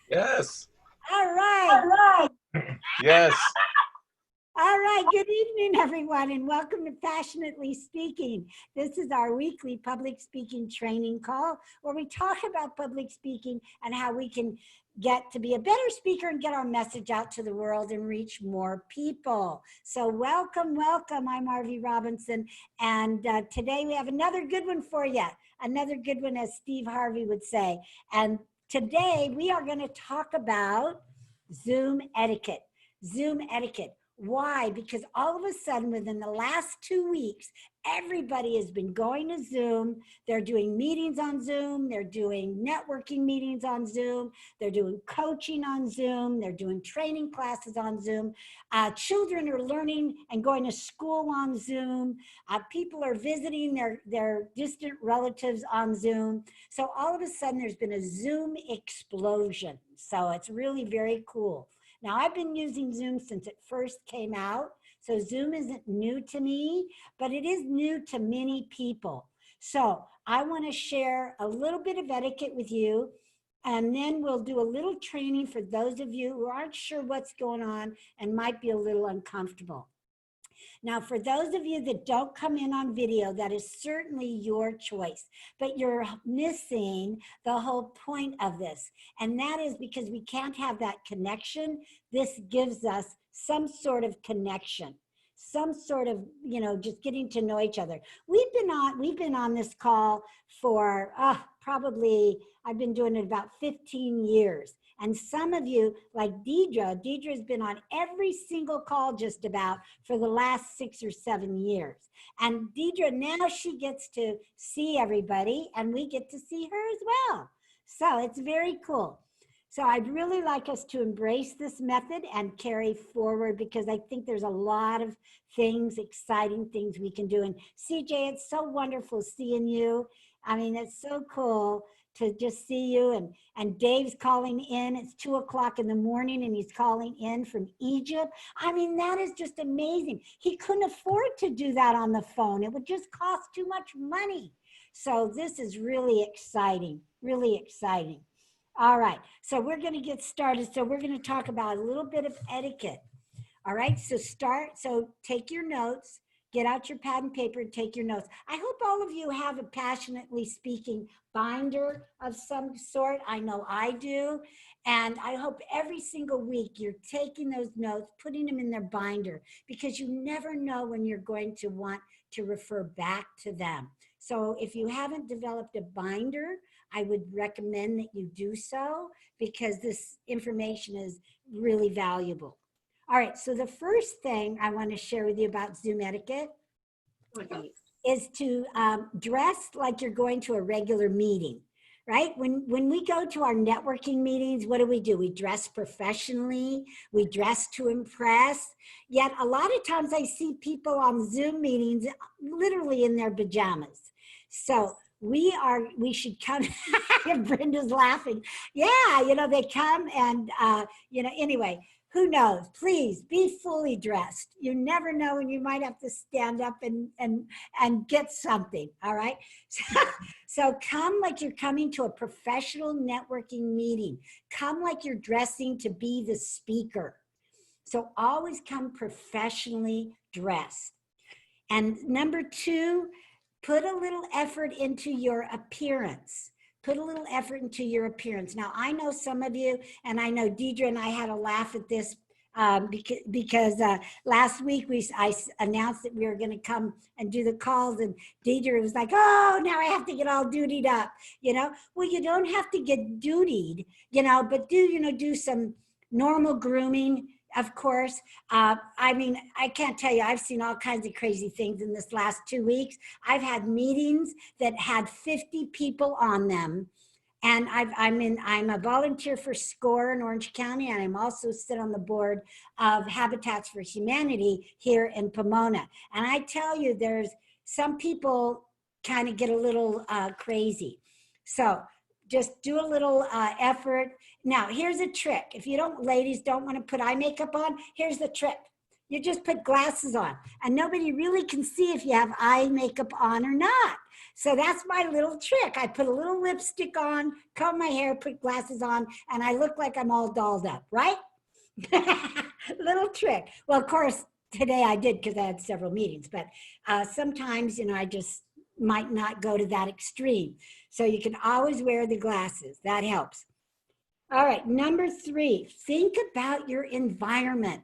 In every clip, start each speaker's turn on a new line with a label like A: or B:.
A: Yes.
B: All right.
A: Yes.
B: All right. Good evening, everyone, and welcome to Passionately Speaking. This is our weekly public speaking training call where we talk about public speaking and how we can get to be a better speaker and get our message out to the world and reach more people. So welcome, welcome. I'm Arvee Robinson, and today we have another good one for you. Another good one, as Steve Harvey would say. And today we are going to talk about Zoom etiquette. Zoom etiquette. Why? Because all of a sudden, within the last 2 weeks, everybody has been going to Zoom. They're doing meetings on Zoom. They're doing networking meetings on Zoom. They're doing coaching on Zoom. They're doing training classes on Zoom. Children are learning and going to school on Zoom. People are visiting their distant relatives on Zoom. So all of a sudden, there's been a Zoom explosion. So it's really very cool. Now, I've been using Zoom since it first came out, so Zoom isn't new to me, but it is new to many people. So I want to share a little bit of etiquette with you, and then we'll do a little training for those of you who aren't sure what's going on and might be a little uncomfortable. Now, for those of you that don't come in on video, that is certainly your choice, but you're missing the whole point of this. And that is because we can't have that connection. This gives us some sort of connection, some sort of, just getting to know each other. We've been on this call for probably, I've been doing it about 15 years. And some of you, like Deidre's been on every single call just about for the last 6 or 7 years. And Deidre, now she gets to see everybody and we get to see her as well. So it's very cool. So I'd really like us to embrace this method and carry forward, because I think there's a lot of things, exciting things we can do. And CJ, it's so wonderful seeing you. I mean, it's so cool to just see you. And Dave's calling in. It's 2 o'clock in the morning and he's calling in from Egypt. I mean, that is just amazing. He couldn't afford to do that on the phone. It would just cost too much money. So this is really exciting, really exciting. All right, so we're going to get started. So we're going to talk about a little bit of etiquette. All right, so take your notes. Get out your pad and paper and take your notes. I hope all of you have a Passionately Speaking binder of some sort. I know I do. And I hope every single week you're taking those notes, putting them in their binder, because you never know when you're going to want to refer back to them. So if you haven't developed a binder, I would recommend that you do so, because this information is really valuable. All right, so the first thing I want to share with you about Zoom etiquette is to dress like you're going to a regular meeting, right? When we go to our networking meetings, what do? We dress professionally, we dress to impress, yet a lot of times I see people on Zoom meetings literally in their pajamas. So we should come, Brenda's laughing. Yeah, they come and, anyway, who knows? Please be fully dressed. You never know when you might have to stand up and get something, all right? So come like you're coming to a professional networking meeting. Come like you're dressing to be the speaker. So always come professionally dressed. And number 2, put a little effort into your appearance. Put a little effort into your appearance. Now, I know some of you, and I know Deidre and I had a laugh at this because last week I announced that we were going to come and do the calls, and Deidre was like, oh, now I have to get all dutied up, Well, you don't have to get dutied, but do some normal grooming. Of course, I mean, I can't tell you, I've seen all kinds of crazy things in this last 2 weeks. I've had meetings that had 50 people on them. And I'm a volunteer for SCORE in Orange County, and I'm also sit on the board of Habitats for Humanity here in Pomona. And I tell you, there's some people kind of get a little crazy. So just do a little effort. Now, here's a trick. If ladies don't want to put eye makeup on, here's the trick. You just put glasses on, and nobody really can see if you have eye makeup on or not. So that's my little trick. I put a little lipstick on, comb my hair, put glasses on, and I look like I'm all dolled up, right? Little trick. Well, of course, today I did because I had several meetings, but sometimes, I just might not go to that extreme. So you can always wear the glasses. That helps. All right, number 3, think about your environment.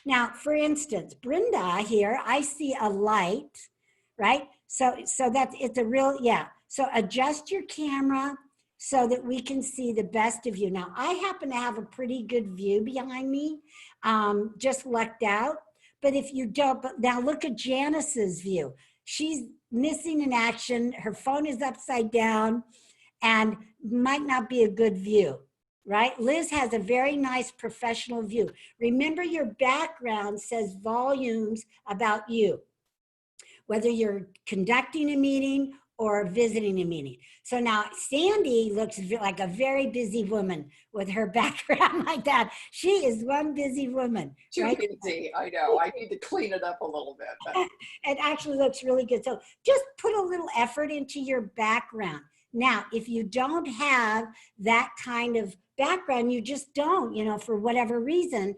B: Now, for instance, Brenda here, I see a light, right? So that's, it's a real, yeah. So adjust your camera so that we can see the best of you. Now, I happen to have a pretty good view behind me, just lucked out. But if you don't, but now look at Janice's view. She's missing in action. Her phone is upside down and might not be a good view. Right? Liz has a very nice professional view. Remember, your background says volumes about you, whether you're conducting a meeting or visiting a meeting. So now Sandy looks like a very busy woman with her background like that. She is one busy woman.
A: Too
B: right?
A: busy, I know. I need to clean it up a little bit. But.
B: It actually looks really good. So just put a little effort into your background. Now, if you don't have that kind of background, you just don't, for whatever reason,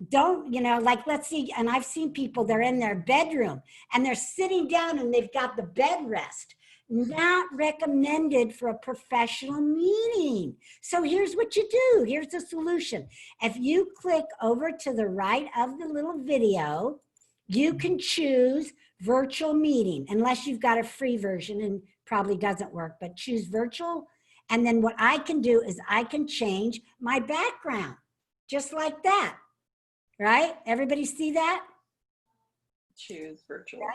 B: don't, like, let's see, and I've seen people, they're in their bedroom and they're sitting down and they've got the bed rest. Not recommended for a professional meeting. So here's what you do. Here's the solution. If you click over to the right of the little video, you can choose virtual meeting, unless you've got a free version, and probably doesn't work, but choose virtual. And then what I can do is I can change my background, just like that, right? Everybody see that?
A: Choose virtual.
B: Right?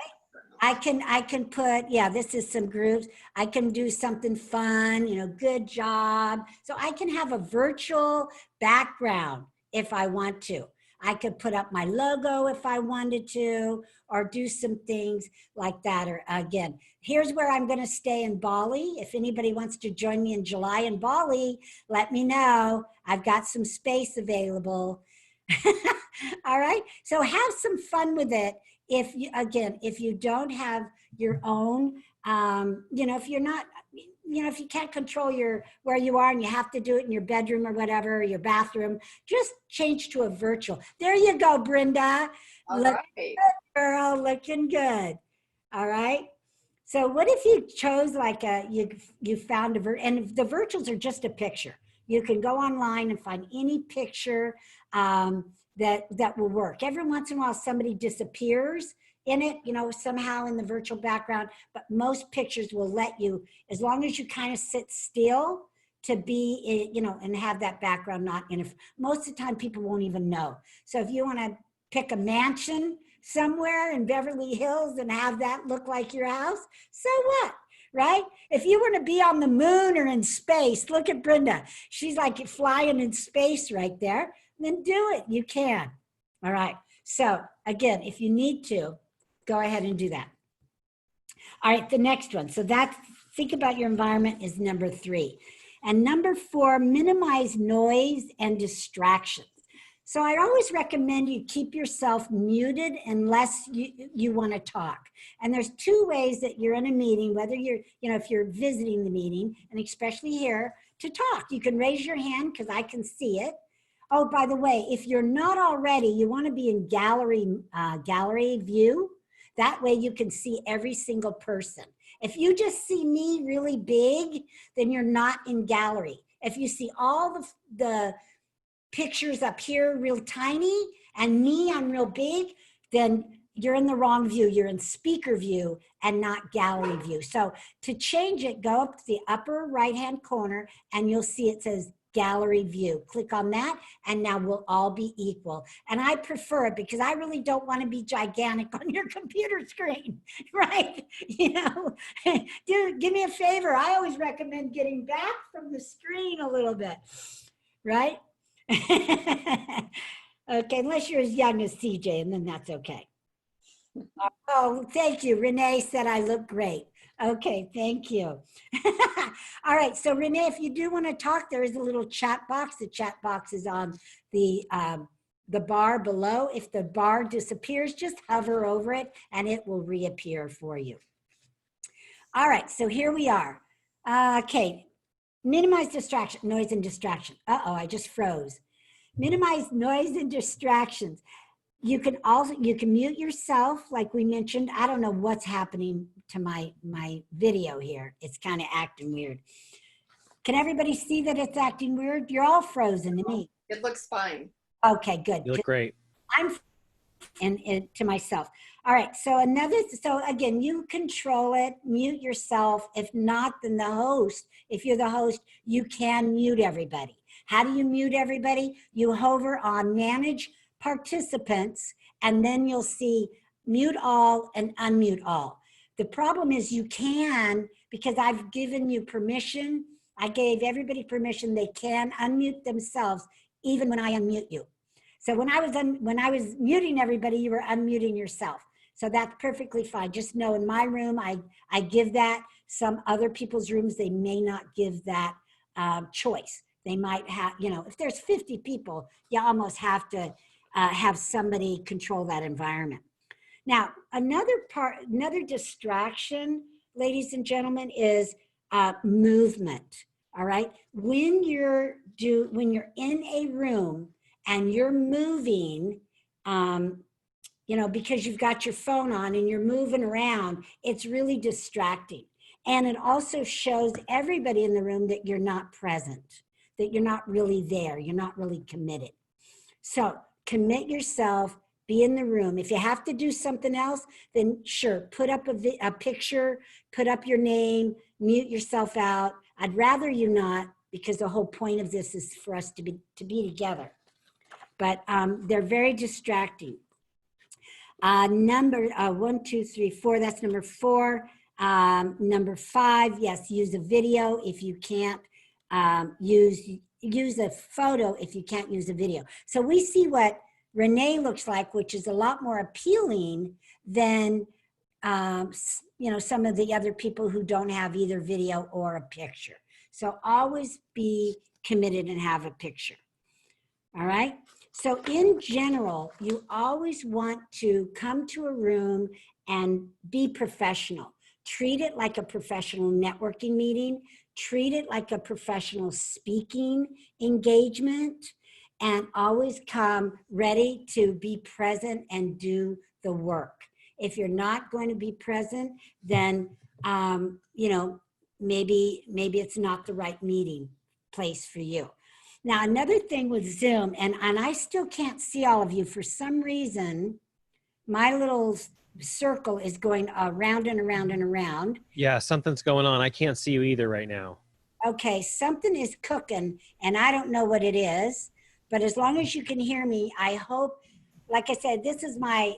B: I can put, yeah, this is some groups. I can do something fun, good job. So I can have a virtual background if I want to. I could put up my logo if I wanted to, or do some things like that. Or again, here's where I'm going to stay in Bali. If anybody wants to join me in July in Bali, let me know. I've got some space available. All right. So have some fun with it. If you don't have your own, if you're not, if you can't control where you are and you have to do it in your bedroom or whatever, your bathroom, just change to a virtual. There you go, Brenda.
A: All
B: Look
A: right.
B: good, girl, looking good. All right. So what if you chose like you found and the virtuals are just a picture. You can go online and find any picture that will work. Every once in a while, somebody disappears in it, somehow in the virtual background, but most pictures will let you, as long as you kind of sit still, to be, and have that background not in it. Most of the time, people won't even know. So if you want to pick a mansion somewhere in Beverly Hills and have that look like your house, so what? Right? If you want to be on the moon or in space, look at Brenda. She's like flying in space right there. Then do it. You can. All right. So again, if you need to, go ahead and do that. All right. The next one. So that's, think about your environment, is number 3. And number 4, minimize noise and distractions. So I always recommend you keep yourself muted unless you want to talk. And there's 2 ways that you're in a meeting, whether you're, if you're visiting the meeting, and especially here, to talk. You can raise your hand because I can see it. Oh, by the way, if you're not already, you want to be in gallery view. That way you can see every single person. If you just see me really big, then you're not in gallery. If you see all the pictures up here real tiny and me, I'm real big, then you're in the wrong view. You're in speaker view and not gallery view. So to change it, go up to the upper right-hand corner and you'll see it says gallery view. Click on that and now we'll all be equal. And I prefer it because I really don't want to be gigantic on your computer screen, right? Give me a favor. I always recommend getting back from the screen a little bit, right? Okay, unless you're as young as CJ, and then that's okay. Oh, thank you. Renee said I look great. Okay, thank you. All right, so Renee, if you do want to talk, there is a little chat box. The chat box is on the bar below. If the bar disappears, just hover over it and it will reappear for you. All right, so here we are. Okay, minimize distraction, noise and distraction. Uh-oh, I just froze. Minimize noise and distractions. You can mute yourself, like we mentioned. I don't know what's happening to my video here. It's kind of acting weird. Can everybody see that it's acting weird? You're all frozen to me.
A: It looks fine.
B: Okay, good.
C: You look great.
B: I'm to myself. All right, so again, you control it, mute yourself. If not, then the host, if you're the host, you can mute everybody. How do you mute everybody? You hover on manage participants, and then you'll see mute all and unmute all. The problem is you can, because I've given you permission, I gave everybody permission, they can unmute themselves even when I unmute you. So when I was muting everybody, you were unmuting yourself. So that's perfectly fine. Just know in my room, I give that. Some other people's rooms, they may not give that choice. They might have, if there's 50 people, you almost have to have somebody control that environment. Now, another distraction, ladies and gentlemen, is movement. All right. When you're in a room and you're moving, because you've got your phone on and you're moving around, it's really distracting. And it also shows everybody in the room that you're not present, that you're not really there, you're not really committed. So commit yourself, be in the room. If you have to do something else, then sure, put up a picture, put up your name, mute yourself out. I'd rather you not, because the whole point of this is for us to be together. But they're very distracting. Number 1, 2, 3, 4, that's number 4. Number 5, yes, use a video if you can't use a photo if you can't use a video. So we see what Renee looks like, which is a lot more appealing than some of the other people who don't have either video or a picture. So always be committed and have a picture. All right. So in general, you always want to come to a room and be professional. Treat it like a professional networking meeting. Treat it like a professional speaking engagement, and always come ready to be present and do the work. If you're not going to be present, then, maybe it's not the right meeting place for you. Now, another thing with Zoom, and I still can't see all of you for some reason, my little circle is going around and around and around.
C: Yeah, something's going on. I can't see you either right now.
B: Okay, something is cooking, and I don't know what it is, but as long as you can hear me, I hope, like I said, this is my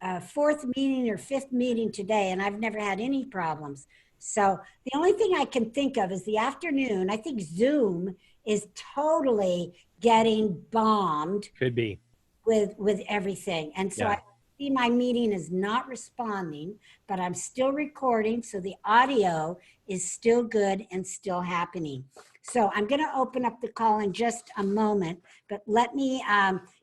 B: 4th meeting or 5th meeting today, and I've never had any problems. So the only thing I can think of is the afternoon. I think Zoom is totally getting bombed.
C: Could be.
B: With everything. And so
C: Yeah.
B: I see my meeting is not responding, but I'm still recording. So the audio is still good and still happening. So I'm going to open up the call in just a moment, but let me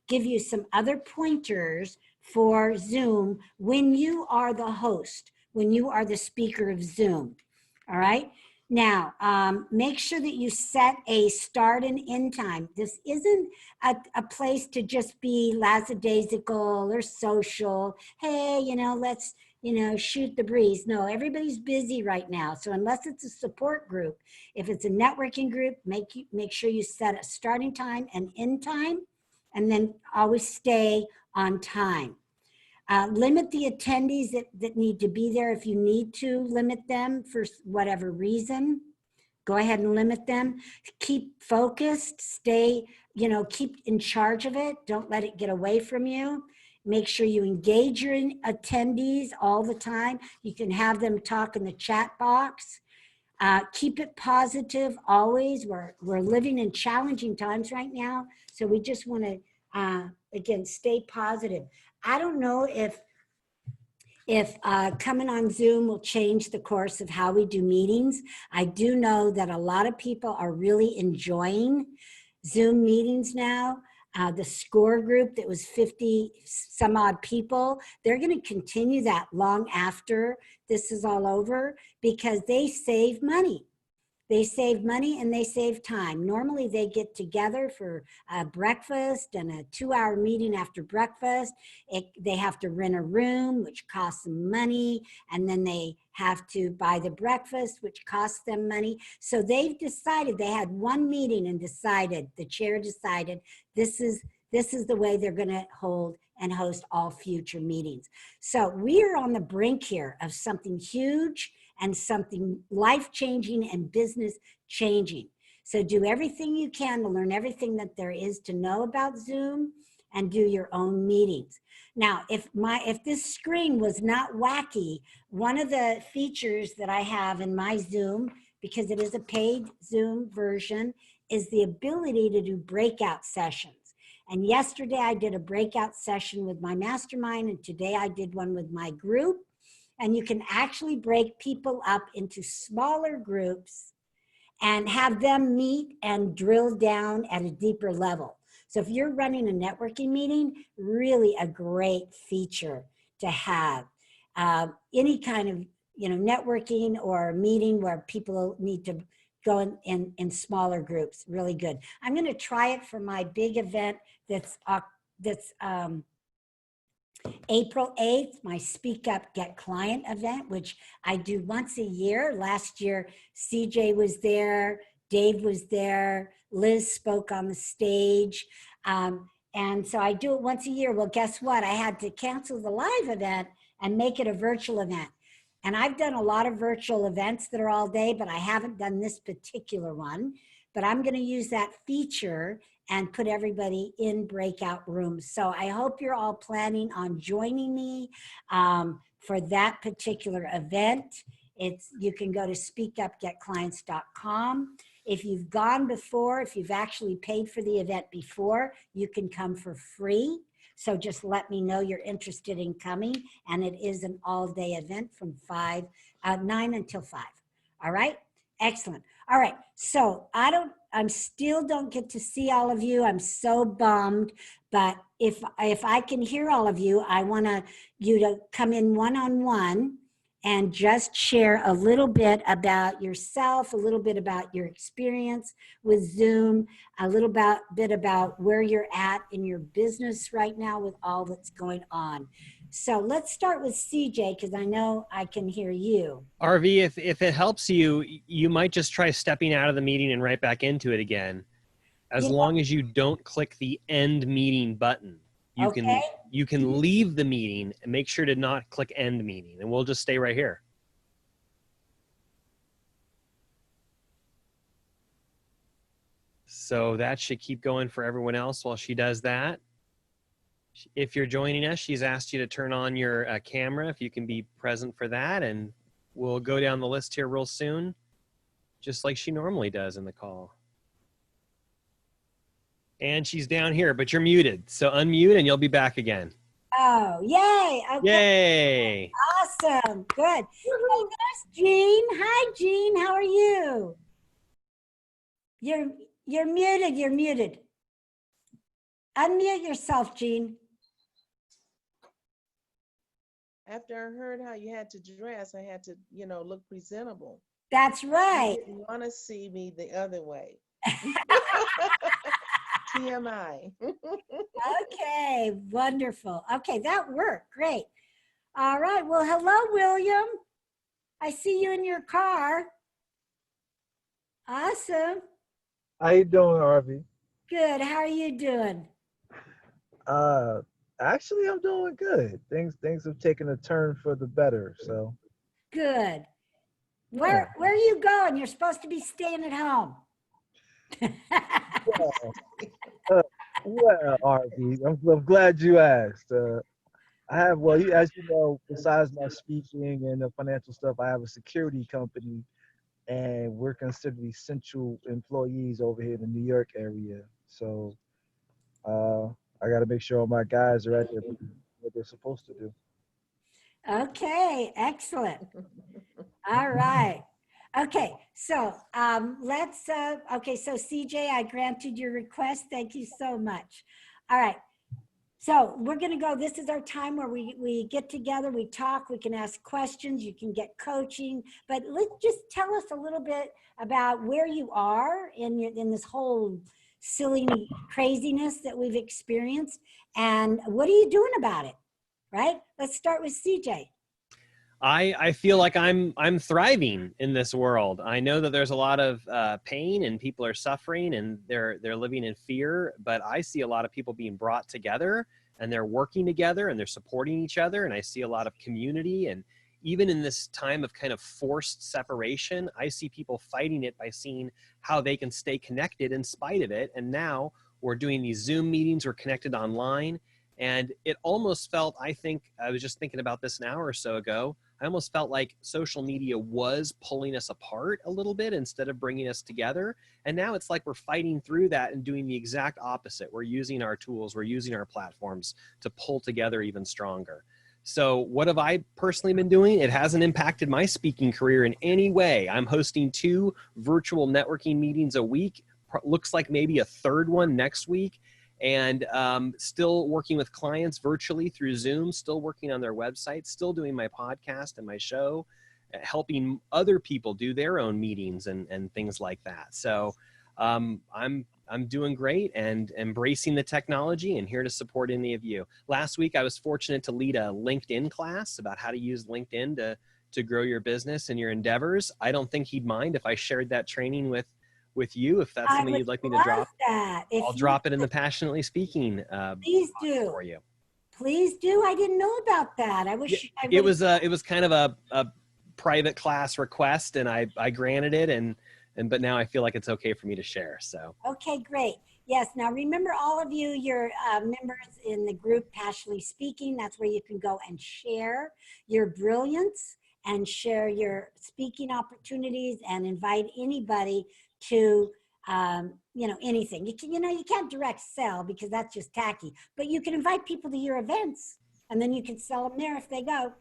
B: give you some other pointers for Zoom when you are the host, when you are the speaker of Zoom. All right. Now, make sure that you set a start and end time. This isn't a place to just be lackadaisical or social. Hey, let's, shoot the breeze. No, everybody's busy right now. So unless it's a support group, if it's a networking group, make sure you set a starting time and end time, and then always stay on time. Limit the attendees that need to be there. If you need to limit them for whatever reason, go ahead and limit them. Keep focused, stay, keep in charge of it. Don't let it get away from you. Make sure you engage your attendees all the time. You can have them talk in the chat box. Keep it positive always. We're living in challenging times right now. So we just want to, again, stay positive. I don't know if coming on Zoom will change the course of how we do meetings. I do know that a lot of people are really enjoying Zoom meetings now. The SCORE group that was 50 some odd people, they're going to continue that long after this is all over because they save money. They save money and they save time. Normally they get together for a breakfast and a 2-hour meeting after breakfast. They have to rent a room, which costs them money. And then they have to buy the breakfast, which costs them money. So they've decided, they had one meeting and decided, the chair decided, this is the way they're going to hold and host all future meetings. So we are on the brink here of something huge and something life-changing and business-changing. So do everything you can to learn everything that there is to know about Zoom and do your own meetings. Now, if this screen was not wacky, one of the features that I have in my Zoom, because it is a paid Zoom version, is the ability to do breakout sessions. And yesterday I did a breakout session with my mastermind, and today I did one with my group. And you can actually break people up into smaller groups and have them meet and drill down at a deeper level. So if you're running a networking meeting, really a great feature to have. Any kind of networking or meeting where people need to go in smaller groups, really good. I'm going to try it for my big event that's April 8th, my Speak Up, Get Client event, which I do once a year. Last year, CJ was there, Dave was there, Liz spoke on the stage. And so I do it once a year. Well, guess what? I had to cancel the live event and make it a virtual event. And I've done a lot of virtual events that are all day, but I haven't done this particular one. But I'm going to use that feature and put everybody in breakout rooms. So I hope you're all planning on joining me for that particular event. You can go to speakupgetclients.com. If you've gone before, if you've actually paid for the event before, you can come for free. So just let me know you're interested in coming. And it is an all-day event from 9 until 5. All right? Excellent. All right. So I still don't get to see all of you. I'm so bummed. But if I can hear all of you, I want you to come in one-on-one and just share a little bit about yourself, a little bit about your experience with Zoom, a little bit about where you're at in your business right now with all that's going on. So let's start with CJ, because I know I can hear you.
C: Arvee, if it helps you, you might just try stepping out of the meeting and right back into it again. As long as you don't click the end meeting button. You can leave the meeting and make sure to not click end meeting, and we'll just stay right here. So that should keep going for everyone else while she does that. If you're joining us, she's asked you to turn on your camera if you can be present for that, and we'll go down the list here real soon, just like she normally does in the call. And she's down here, but you're muted. So unmute and you'll be back again.
B: Oh, yay. Okay.
C: Yay.
B: Awesome. Good. Hey, there's Jean. Hi, Jean. How are you? You're muted. You're muted. Unmute yourself, Jean.
D: After I heard how you had to dress, I had to, look presentable.
B: That's right.
D: You didn't want to see me the other way. TMI.
B: Okay, wonderful. Okay, that worked. Great. All right. Well, hello, William. I see you in your car. Awesome.
E: How you doing, Arvee?
B: Good. How are you doing?
E: Actually, I'm doing good. Things have taken a turn for the better. So
B: good. Where are you going? You're supposed to be staying at home.
E: Well, Arvee, I'm glad you asked. I have, as you know, besides my speaking and the financial stuff, I have a security company, and we're considered essential employees over here in the New York area. So I got to make sure all my guys are at what they're supposed to do.
B: Okay, excellent. All right. Okay, so okay, so CJ, I granted your request. Thank you so much. All right. So we're going to go, this is our time where we get together, we talk, we can ask questions, you can get coaching, but let's just tell us a little bit about where you are in this whole silly craziness that we've experienced and what are you doing about it, right? Let's start with CJ.
C: I feel like I'm thriving in this world. I know that there's a lot of pain and people are suffering and they're living in fear, but I see a lot of people being brought together and they're working together and they're supporting each other. And I see a lot of community. And even in this time of kind of forced separation, I see people fighting it by seeing how they can stay connected in spite of it. And now we're doing these Zoom meetings, we're connected online. And it almost felt, I think, I was just thinking about this an hour or so ago, I almost felt like social media was pulling us apart a little bit instead of bringing us together. And now it's like we're fighting through that and doing the exact opposite. We're using our tools, we're using our platforms to pull together even stronger. So what have I personally been doing? It hasn't impacted my speaking career in any way. I'm hosting 2 virtual networking meetings a week. Looks like maybe a 3rd one next week. And still working with clients virtually through Zoom, still working on their website, still doing my podcast and my show, helping other people do their own meetings and things like that. So I'm doing great and embracing the technology and here to support any of you. Last week, I was fortunate to lead a LinkedIn class about how to use LinkedIn to grow your business and your endeavors. I don't think he'd mind if I shared that training with you, if that's something you'd like me to drop. I'll drop it in the Passionately Speaking
B: please do
C: for you.
B: Please do. I didn't know about that. I wish
C: it was kind of a private class request and I granted it but now I feel like it's okay for me to share. So
B: okay, great. Yes, now remember all of you, you're members in the group Passionately Speaking. That's where you can go and share your brilliance and share your speaking opportunities and invite anybody to anything. You can't direct sell because that's just tacky, but you can invite people to your events and then you can sell them there if they go.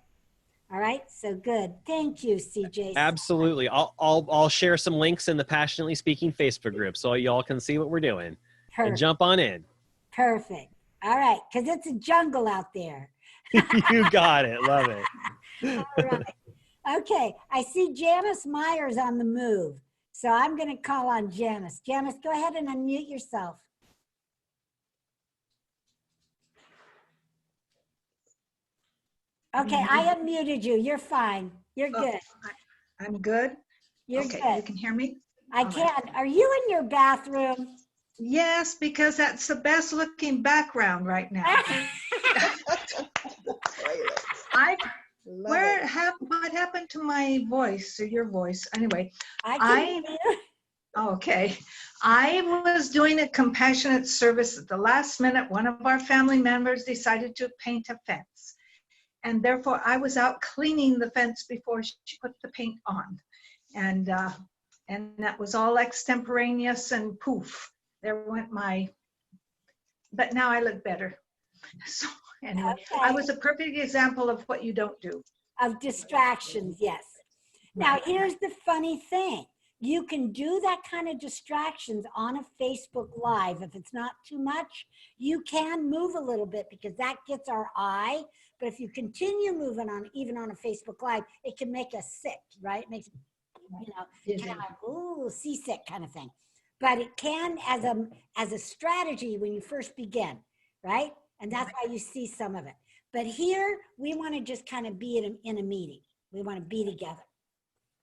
B: All right, so good. Thank you, CJ.
C: Absolutely. I'll share some links in the Passionately Speaking Facebook group so y'all can see what we're doing.
B: Perfect.
C: And jump on in.
B: Perfect. All right, because it's a jungle out there.
C: You got it. Love it.
B: All right. Okay, I see Janice Myers on the move. So I'm going to call on Janice. Janice, go ahead and unmute yourself. Okay, I unmuted you. You're fine. You're good.
F: I'm good.
B: You're
F: okay,
B: good.
F: You can hear me?
B: I can. Are you in your bathroom?
F: Yes, because that's the best looking background right now. What happened to my voice or your voice? Anyway, okay. I was doing a compassionate service at the last minute. One of our family members decided to paint a fence. And therefore I was out cleaning the fence before she put the paint on. And that was all extemporaneous and poof, there went but now I look better. So anyway, okay. I was a perfect example of what you don't do.
B: Of distractions, yes. Now here's the funny thing. You can do that kind of distractions on a Facebook Live. If it's not too much, you can move a little bit because that gets our eye. But if you continue moving on, even on a Facebook Live, it can make us sick, right? It makes, kind of like, ooh, seasick kind of thing. But it can as a strategy when you first begin, right? And that's why you see some of it. But here, we want to just kind of be in a meeting. We want to be together.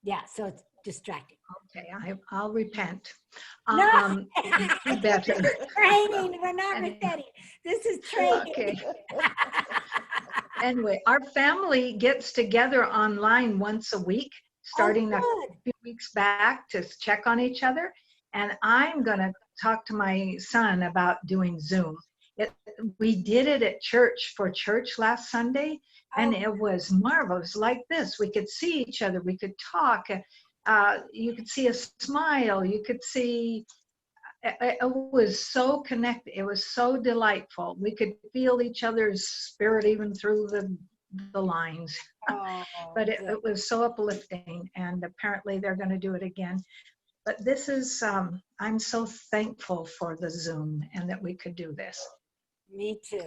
B: Yeah, so it's distracting.
F: Okay, I'll repent.
B: No,
F: better.
B: Training. We're not repenting. This is training.
F: Okay. Anyway, our family gets together online once a week, starting a few weeks back to check on each other. And I'm going to talk to my son about doing Zoom. We did it at church for church last Sunday, and it was marvelous. Like this, we could see each other, we could talk. You could see a smile. You could see. It was so connected. It was so delightful. We could feel each other's spirit even through the lines.
B: Oh,
F: But
B: good.
F: it was so uplifting, and apparently they're going to do it again. But this is, I'm so thankful for the Zoom and that we could do this.
B: Me too.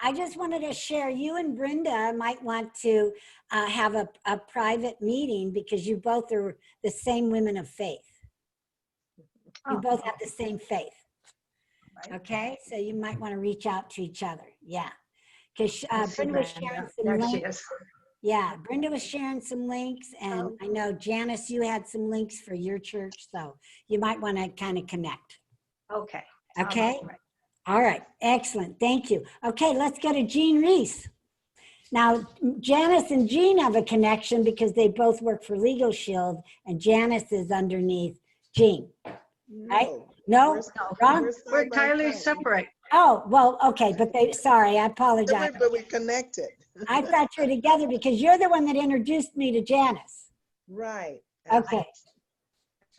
B: I just wanted to share, you and Brenda might want to have a private meeting because you both are the same women of faith. You
F: Oh.
B: both have the same faith.
F: Right.
B: Okay, so you might want to reach out to each other. Yeah, because
F: I see
B: Brenda was sharing
F: Brenda.
B: some
F: There she
B: links.
F: is.
B: Yeah, Brenda was sharing some links, and
D: Oh.
B: I know Janice, you had some links for your church, so you might want to kind of connect.
F: Okay.
B: Okay.
F: All right.
B: All right, excellent, thank you. Okay, let's go to Jean Reese. Now, Janice and Jean have a connection because they both work for Legal Shield, and Janice is underneath Jean. Right? No,
F: No,
B: wrong?
D: We're
F: we're
D: side by
F: entirely
D: side.
F: separate.
B: Oh, well, okay, but sorry, I apologize.
D: But we connected.
B: I thought you were together because you're the one that introduced me to Janice.
D: Right.
B: Okay,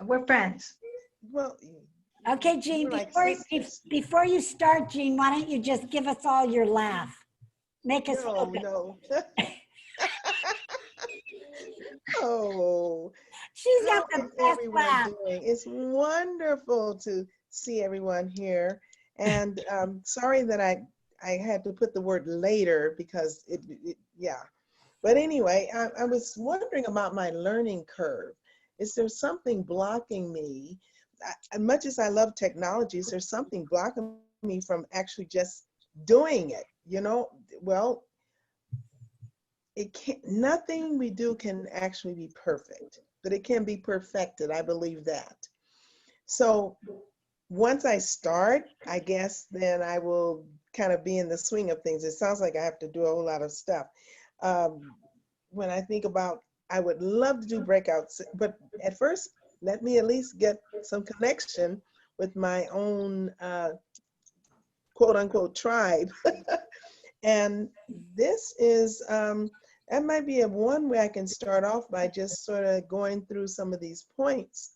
F: We're friends.
D: Well,
B: okay, Jean,
D: we're like sisters.
B: before you start, Jean, why don't you just give us all your laugh? Make us feel good.
D: No. Oh,
B: She's
D: how
B: got the
D: is
B: best
D: everyone
B: laugh.
D: doing? It's wonderful to see everyone here. And sorry that I had to put the word later because yeah. But anyway, I was wondering about my learning curve. Is there something blocking me? As much as I love technology, is there something blocking me from actually just doing it? You know, well, it can't, nothing we do can actually be perfect, but it can be perfected. I believe that. So once I start, I guess then I will kind of be in the swing of things. It sounds like I have to do a whole lot of stuff. When I think about, I would love to do breakouts, but at first, let me at least get some connection with my own quote unquote tribe. And this is, that might be one way I can start off by just sort of going through some of these points.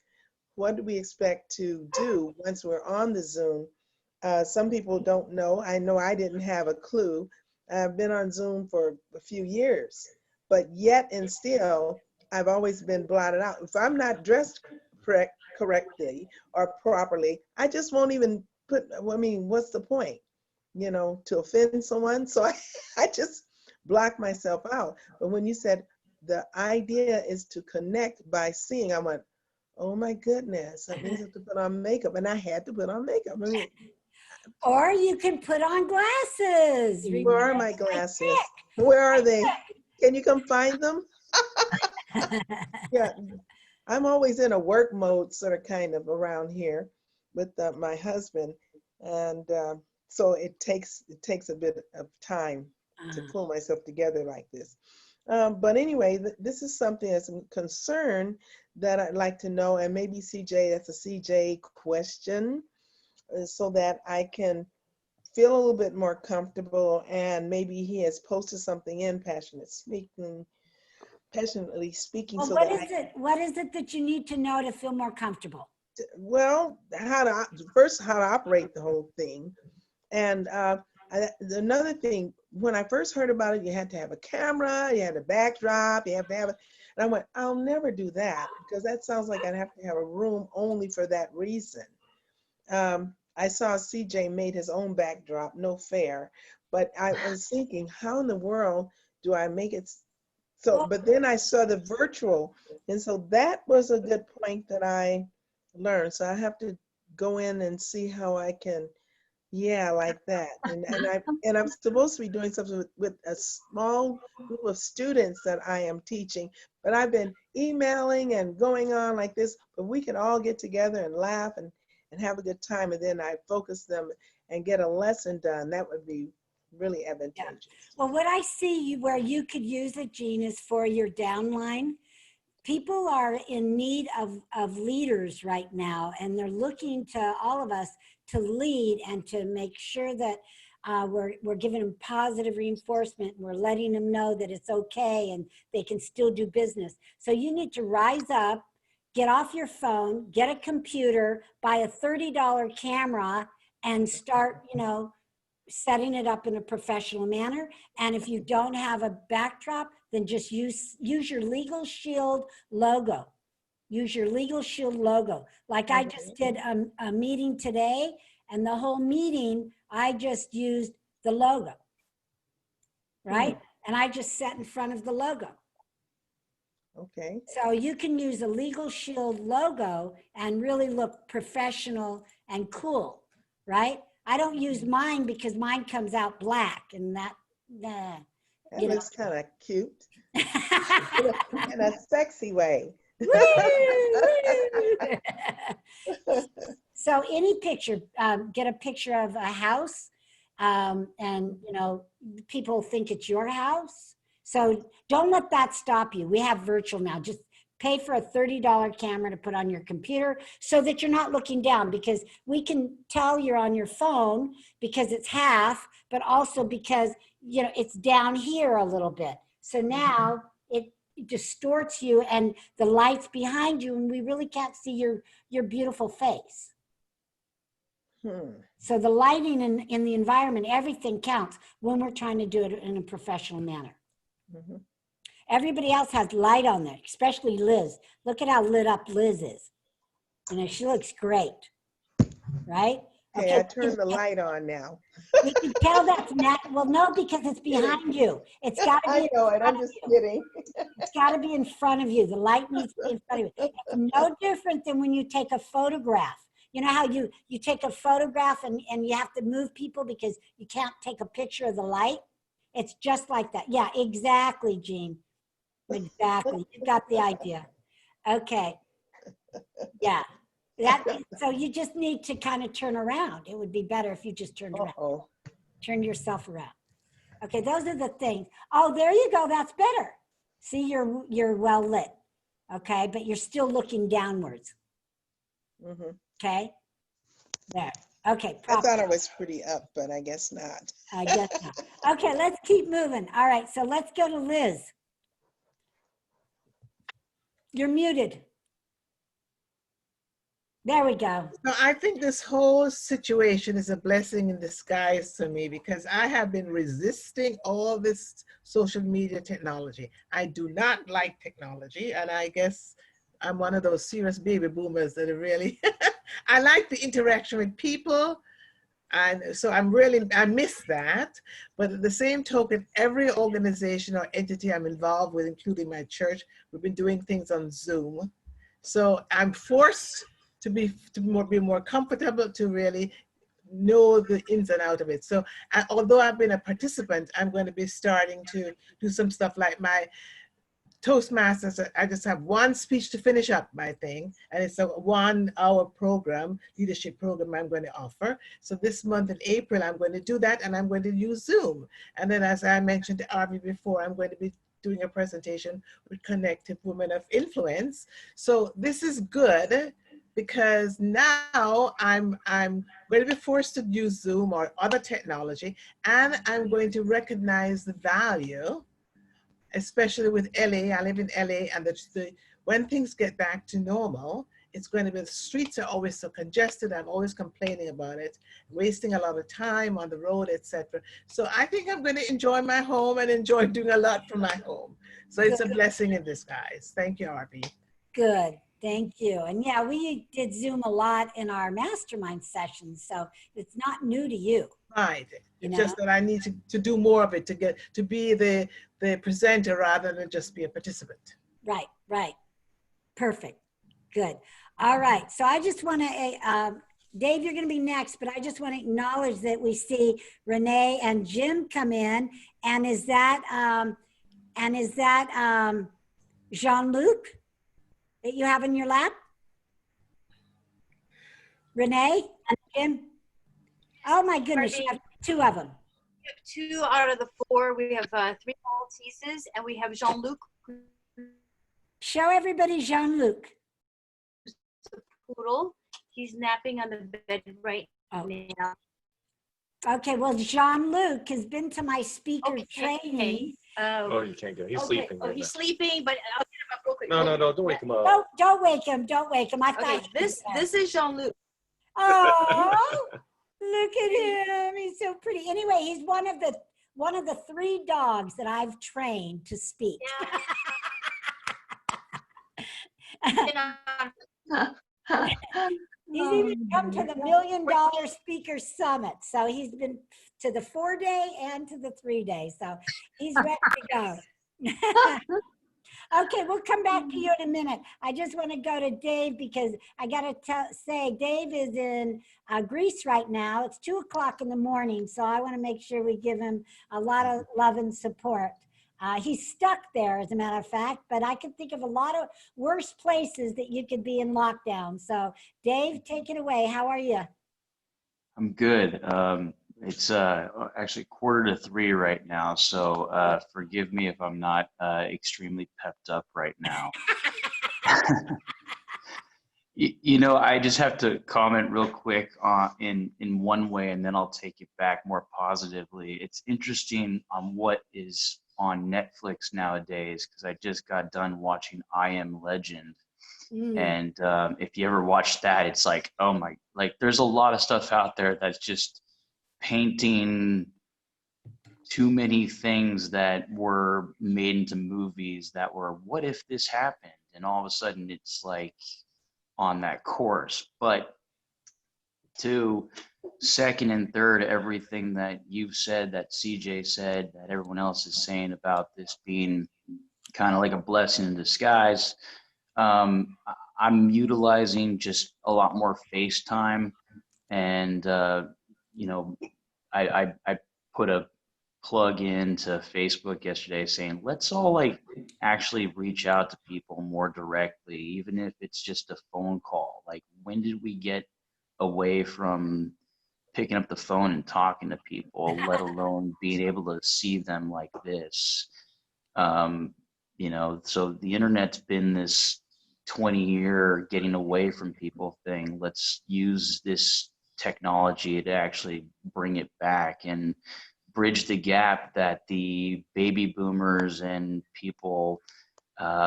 D: What do we expect to do once we're on the Zoom? Some people don't know. I know I didn't have a clue. I've been on Zoom for a few years, but yet and still, I've always been blotted out. If I'm not dressed correctly or properly, I just won't even put, I mean, what's the point? You know, to offend someone. So I just block myself out. But when you said the idea is to connect by seeing, I went, oh my goodness, that means I have to put on makeup. And I had to put on makeup. I mean,
B: Or you can put on glasses.
D: where are my glasses? Where are they? Can you come find them? Yeah, I'm always in a work mode sort of kind of around here with my husband. And so it takes a bit of time to pull myself together like this. But anyway, this is something that's a concern that I'd like to know, and maybe CJ, that's a CJ question, so that I can feel a little bit more comfortable, and maybe he has posted something in passionately speaking.
B: Well,
D: So
B: what is it that you need to know to feel more comfortable?
D: well, how to operate the whole thing. And another thing, when I first heard about it, you had to have a camera, you had a backdrop, you have to have it. And I went, I'll never do that because that sounds like I'd have to have a room only for that reason. I saw CJ made his own backdrop, no fair, but I was thinking, how in the world do I make it? So, but then I saw the virtual, and so that was a good point that I learned. So I have to go in and see how I can, yeah, like that. And I'm supposed to be doing something with a small group of students that I am teaching, but I've been emailing and going on like this, but we can all get together and laugh and have a good time, and then I focus them and get a lesson done. That would be really advantageous.
B: Yeah. Well, what I see where you could use it, Jean, is for your downline. People are in need of leaders right now, and they're looking to all of us to lead and to make sure that we're giving them positive reinforcement. We're letting them know that it's okay and they can still do business. So you need to rise up, get off your phone, get a computer, buy a $30 camera, and start, setting it up in a professional manner. And if you don't have a backdrop, then just use your Legal Shield logo. Use your Legal Shield logo. Like I just did a meeting today, and the whole meeting, I just used the logo, right? And I just sat in front of the logo.
D: Okay.
B: So you can use a Legal Shield logo and really look professional and cool, right? I don't use mine because mine comes out black, and that
D: looks kind of cute in a sexy way.
B: So any picture, get a picture of a house, and people think it's your house. So don't let that stop you. We have virtual now. Just pay for a $30 camera to put on your computer so that you're not looking down, because we can tell you're on your phone because it's half, but also because, it's down here a little bit. So now it distorts you and the light's behind you, and we really can't see your beautiful face. So the lighting in the environment, everything counts when we're trying to do it in a professional manner. Everybody else has light on there, especially Liz. Look at how lit up Liz is. She looks great, right?
D: Okay, I turned the light on now.
B: You can tell that's not, well, no, because it's behind you. It's got to be.
D: I know it, I'm just kidding.
B: It's got to be in front of you. The light needs to be in front of you. It's no different than when you take a photograph. You know how you take a photograph and you have to move people because you can't take a picture of the light? It's just like that. Yeah, exactly, Jean. Exactly. You got the idea. Okay. Yeah. So you just need to kind of turn around. It would be better if you just turned around. Turn yourself around. Okay, those are the things. Oh, there you go. That's better. See, you're well lit. Okay, but you're still looking downwards. Okay. There. Okay.
D: I thought I was pretty up, but I guess not.
B: I guess not. Okay, let's keep moving. All right, so let's go to Liz. You're muted. There we go.
G: No, I think this whole situation is a blessing in disguise to me, because I have been resisting all this social media technology. I do not like technology, and I guess I'm one of those serious baby boomers that are really, I like the interaction with people. And so I miss that. But at the same token, every organization or entity I'm involved with, including my church, we've been doing things on Zoom. So I'm forced to be more comfortable to really know the ins and outs of it. So although I've been a participant, I'm going to be starting to do some stuff like my Toastmasters. I just have one speech to finish up my thing, and it's a 1 hour program, leadership program I'm going to offer. So this month in April, I'm going to do that, and I'm going to use Zoom. And then, as I mentioned to Arvee before, I'm going to be doing a presentation with Connective Women of Influence. So this is good, because now I'm going to be forced to use Zoom or other technology, and I'm going to recognize the value, especially with LA. I live in LA, and when things get back to normal, it's going to be, the streets are always so congested. I'm always complaining about it, wasting a lot of time on the road, etc. So I think I'm going to enjoy my home and enjoy doing a lot from my home. So it's a blessing in disguise. Thank you, Arvee.
B: Good. Thank you. And yeah, we did Zoom a lot in our mastermind sessions, so it's not new to you.
G: Right. It's just that I need to do more of it to be the presenter rather than just be a participant.
B: Right, right. Perfect. Good. All right. So I just want to, Dave, you're going to be next, but I just want to acknowledge that we see Renee and Jim come in. And is that Jean-Luc that you have in your lap? Renee and Jim? Oh my goodness, you have 2 of them.
H: We have 2 out of the 4. We have 3 Malteses, and we have Jean-Luc.
B: Show everybody Jean-Luc.
H: Poodle. He's napping on the bed right now.
B: Okay, well, Jean-Luc has been to my speaker training.
I: Oh, you can't go. He's sleeping.
H: Oh, he's sleeping, but I'll get him up real quick.
I: No, don't wake him up.
B: Don't wake him. Don't wake him. I thought
H: this is Jean-Luc.
B: Oh, Look at him. He's so pretty. Anyway, he's one of the 3 dogs that I've trained to speak. He's even come to the $1 Million Speaker Summit. So he's been to the 4-day and to the 3-day. So he's ready to go. Okay, we'll come back to you in a minute. I just want to go to Dave because I got to say Dave is in Greece right now. It's 2 o'clock in the morning, so I want to make sure we give him a lot of love and support. He's stuck there, as a matter of fact, but I can think of a lot of worse places that you could be in lockdown. So Dave, take it away. How are you?
J: I'm good. It's actually 2:45 right now, so forgive me if I'm not extremely pepped up right now. You know, I just have to comment real quick in one way, and then I'll take it back more positively. It's interesting on what is on Netflix nowadays, because I just got done watching I Am Legend. And if you ever watch that, it's like, oh my, like there's a lot of stuff out there that's just painting too many things that were made into movies that were, what if this happened? And all of a sudden it's like on that course. But to second and third, everything that you've said, that CJ said, that everyone else is saying about this being kind of like a blessing in disguise. I'm utilizing just a lot more FaceTime, and you know, I put a plug into Facebook yesterday saying, let's all like actually reach out to people more directly, even if it's just a phone call. Like, when did we get away from picking up the phone and talking to people, let alone being able to see them like this? You know, so the internet's been this 20-year getting away from people thing. Let's use this technology to actually bring it back and bridge the gap that the baby boomers and people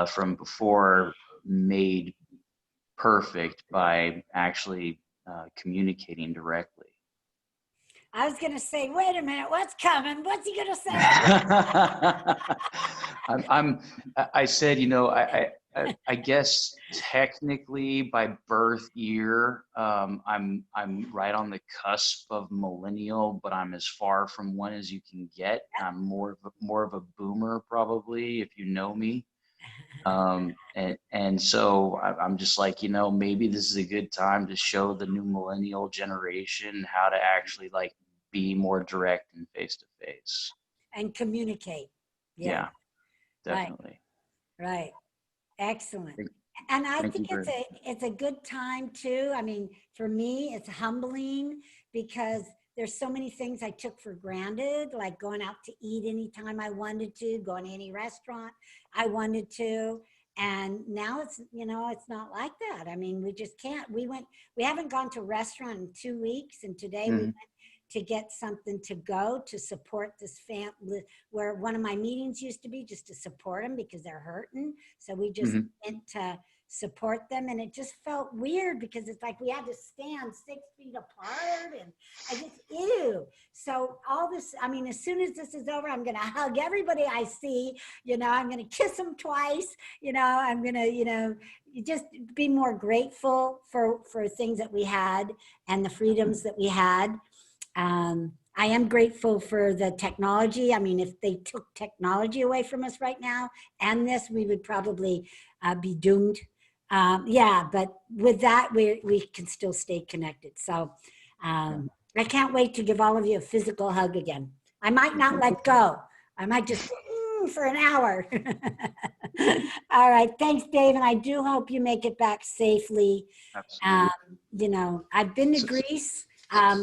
J: from before made perfect by actually communicating directly.
B: I was going to say, wait a minute, what's coming? What's he going to say?
J: I said, you know, I guess technically by birth year, I'm right on the cusp of millennial, but I'm as far from one as you can get. I'm more of a boomer probably, if you know me. And so I'm just like, you know, maybe this is a good time to show the new millennial generation how to actually like be more direct and face to face
B: and communicate.
J: Yeah, definitely.
B: Right. Excellent. And I think it's a good time too. I mean, for me, it's humbling because there's so many things I took for granted, like going out to eat anytime I wanted to, going to any restaurant I wanted to. And now it's, you know, it's not like that. I mean, we just can't. We haven't gone to a restaurant in 2 weeks, and today we went to get something to go to support this family where one of my meetings used to be, just to support them because they're hurting. So we just went to support them, and it just felt weird because it's like we had to stand 6 feet apart, and I just, ew. So all this, I mean, as soon as this is over, I'm going to hug everybody I see, you know, I'm going to kiss them twice, you know, I'm going to, you know, just be more grateful for things that we had and the freedoms that we had. I am grateful for the technology. I mean, if they took technology away from us right now and this, we would probably be doomed. Yeah, but with that, we can still stay connected. So I can't wait to give all of you a physical hug again. I might not let go. I might just for an hour. All right. Thanks, Dave. And I do hope you make it back safely.
J: Absolutely.
B: You know, I've been to Greece.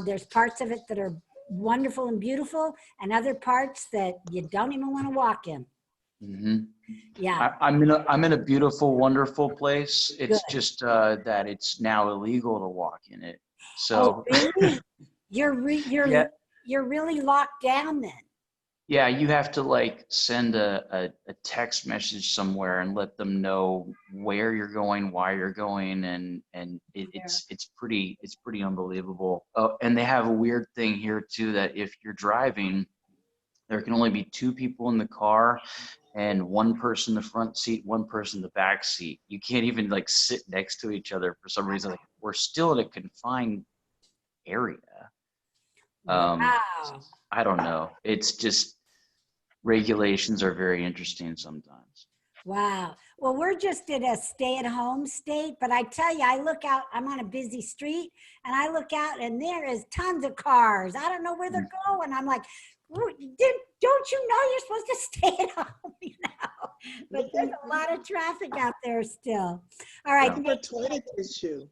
B: There's parts of it that are wonderful and beautiful, and other parts that you don't even want to walk in. Yeah,
J: I'm in a beautiful, wonderful place. It's just that it's now illegal to walk in it. So
B: really? You're really locked down then.
J: Yeah, you have to like send a text message somewhere and let them know where you're going, why you're going, and it's pretty unbelievable. Oh, and they have a weird thing here too, that if you're driving, there can only be 2 people in the car and 1 person in the front seat, 1 person in the back seat. You can't even like sit next to each other for some reason. Like, we're still in a confined area.
B: Wow.
J: I don't know. It's just regulations are very interesting sometimes.
B: Wow. Well, we're just in a stay-at-home state, but I tell you, I look out, I'm on a busy street, and I look out and there is tons of cars. I don't know where they're going. I'm like, don't you know you're supposed to stay at home, you know? But there's a lot of traffic out there still. All right.
D: For toilet tissue.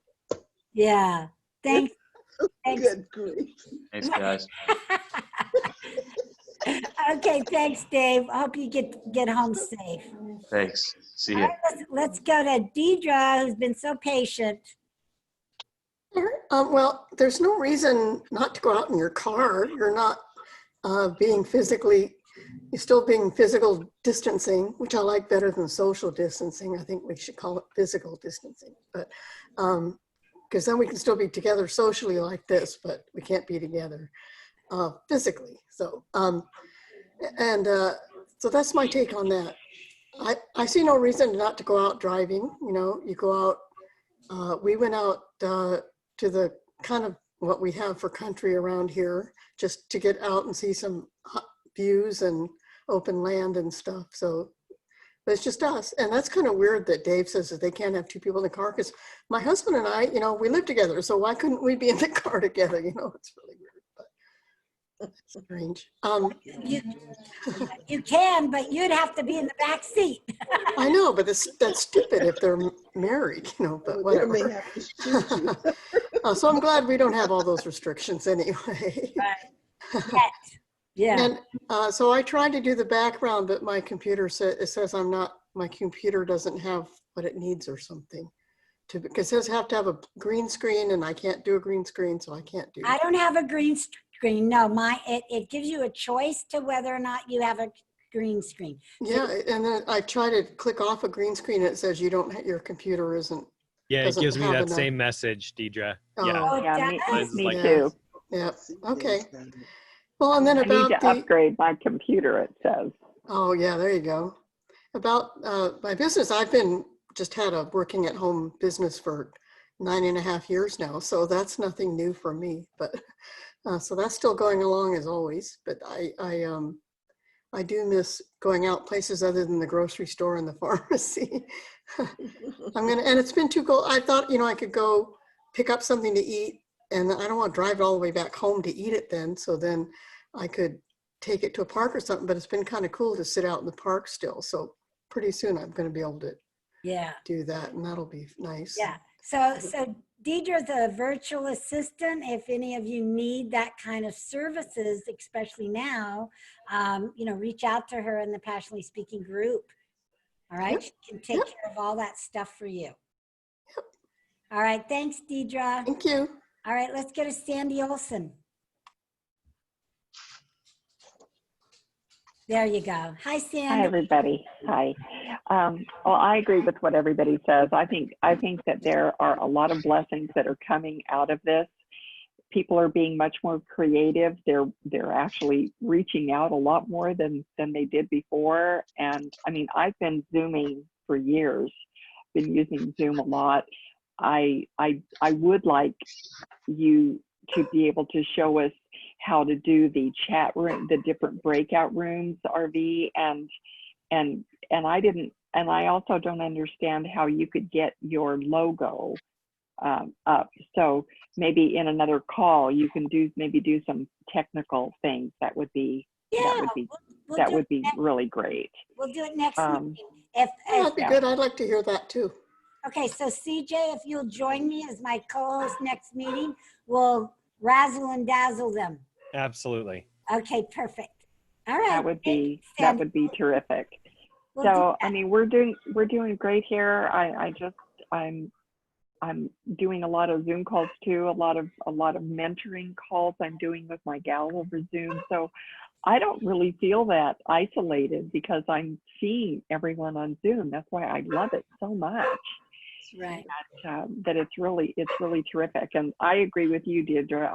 B: Yeah. Thanks.
D: Good grief.
J: Thanks, guys.
B: Okay, thanks, Dave. I hope you get home safe.
J: Thanks. See
B: All
J: you.
B: right, let's go to Deidre, who's been so patient.
K: Well, there's no reason not to go out in your car. You're not you're still being physical distancing, which I like better than social distancing. I think we should call it physical distancing, but because then we can still be together socially like this, but we can't be together physically. So, so that's my take on that. I see no reason not to go out driving. You know, you go out, we went out to the kind of what we have for country around here, just to get out and see some views and open land and stuff. So, but it's just us. And that's kind of weird that Dave says that they can't have 2 people in the car, because my husband and I, you know, we live together. So why couldn't we be in the car together? You know, it's really weird, but it's strange.
B: You can, but you'd have to be in the back seat.
K: I know, but that's stupid if they're married, you know, but whatever.
D: They may have to shoot you.
K: So I'm glad we don't have all those restrictions anyway.
B: Right. Yeah.
K: And so I tried to do the background, but my computer says my computer doesn't have what it needs or something. Because it says have to have a green screen, and I can't do a green screen, so I can't do it.
B: I don't have a green screen. No, it gives you a choice to whether or not you have a green screen.
K: Yeah, and then I try to click off a green screen, and it says your computer isn't.
C: Yeah, it gives me that
K: enough.
C: same message, Deidre.
K: Oh.
C: Yeah,
L: me too.
K: Yeah. Okay. Well, and then
L: I
K: about
L: need to upgrade my computer, it says.
K: Oh, yeah, there you go. About my business, I've been just had a working at home business for 9.5 years now. So that's nothing new for me, but so that's still going along as always. But I do miss going out places other than the grocery store and the pharmacy. And it's been too cold. I thought, you know, I could go pick up something to eat, and I don't want to drive it all the way back home to eat it then. So then I could take it to a park or something, but it's been kind of cool to sit out in the park still. So pretty soon I'm going to be able to do that, and that'll be nice.
B: Yeah. So Deidre's a virtual assistant. If any of you need that kind of services, especially now, you know, reach out to her in the Passionately Speaking group. All right. Yep. She can take care of all that stuff for you.
K: Yep.
B: All right. Thanks, Deidre.
K: Thank you.
B: All right. Let's go to Sandy Olson. There you go. Hi, Sandy.
L: Hi, everybody. Hi. Well, I agree with what everybody says. I think that there are a lot of blessings that are coming out of this. People are being much more creative. They're actually reaching out a lot more than they did before. And I mean, I've been Zooming for years, been using Zoom a lot. I would like you to be able to show us how to do the chat room, the different breakout rooms, Arvee, and I also don't understand how you could get your logo up. So maybe in another call you can do some technical things. That would be really great.
B: We'll do it next meeting.
K: That'd be good. I'd like to hear that too.
B: Okay, so CJ, if you'll join me as my co-host next meeting, we'll razzle and dazzle them.
C: Absolutely.
B: Okay, perfect. All right.
L: That would be terrific. So I mean, we're doing great here. I'm I'm doing a lot of Zoom calls too, a lot of mentoring calls I'm doing with my gal over Zoom. So I don't really feel that isolated because I'm seeing everyone on Zoom. That's why I love it so much.
B: Right.
L: That it's really terrific. And I agree with you, Deirdre.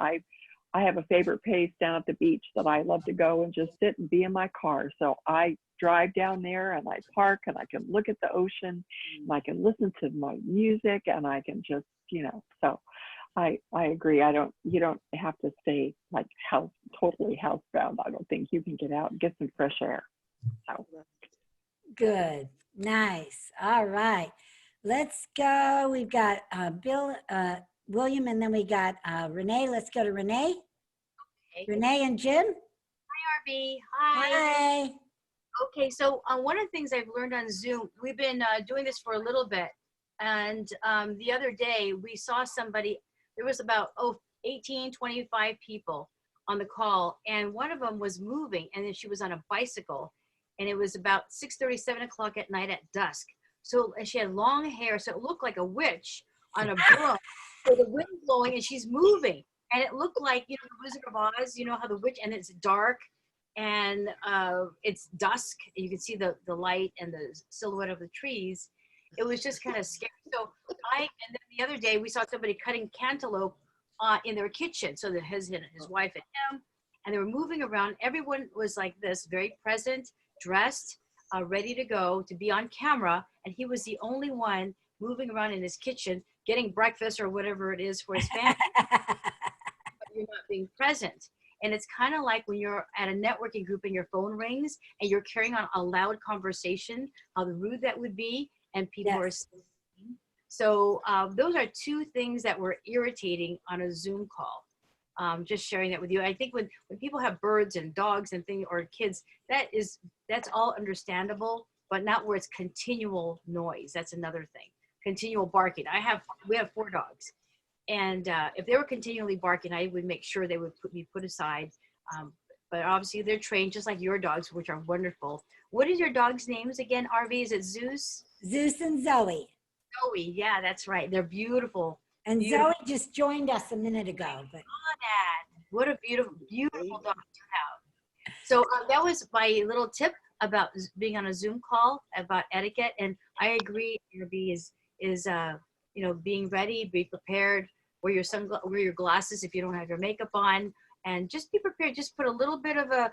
L: I have a favorite place down at the beach that I love to go and just sit and be in my car. So I drive down there and I park and I can look at the ocean and I can listen to my music and I can just, so I agree. You don't have to stay like totally housebound. I don't think you can get out and get some fresh air. So.
B: Good. Nice. All right. Let's go. We've got William, and then we got Renee. Let's go to Renee. Okay. Renee and Jim.
H: Hi, Arvee. Hi.
B: Hi.
H: Okay, so one of the things I've learned on Zoom, we've been doing this for a little bit, and the other day we saw somebody, there was about 18, 25 people on the call, and one of them was moving, and then she was on a bicycle, and it was about 6:30, 7 o'clock at night at dusk. So, and she had long hair, so it looked like a witch on a broom. So the wind blowing, and she's moving, and it looked like, the Wizard of Oz, how the witch, and it's dark, and it's dusk. You can see the light and the silhouette of the trees. It was just kind of scary. So and then the other day we saw somebody cutting cantaloupe in their kitchen. So his wife and him, and they were moving around. Everyone was like this, very present, dressed, ready to go, to be on camera. And he was the only one moving around in his kitchen, getting breakfast or whatever it is for his family. But you're not being present. And it's kind of like when you're at a networking group and your phone rings and you're carrying on a loud conversation, how rude that would be, and people are sleeping. So those are two things that were irritating on a Zoom call. Just sharing that with you. I think when people have birds and dogs and things, or kids, that's all understandable, but not where it's continual noise. That's another thing. Continual barking. We have 4 dogs. And if they were continually barking, I would make sure they would be put aside. But obviously they're trained just like your dogs, which are wonderful. What is your dog's names again, Arvee? Is it Zeus?
B: Zeus and Zoe.
H: Zoe, yeah, that's right. They're beautiful.
B: And
H: beautiful.
B: Zoe just joined us a minute ago. But
H: what a beautiful, beautiful dog to have. So that was my little tip about being on a Zoom call about etiquette. And I agree, Arvee, is being ready, be prepared, wear your glasses if you don't have your makeup on, and just be prepared. Just put a little bit of a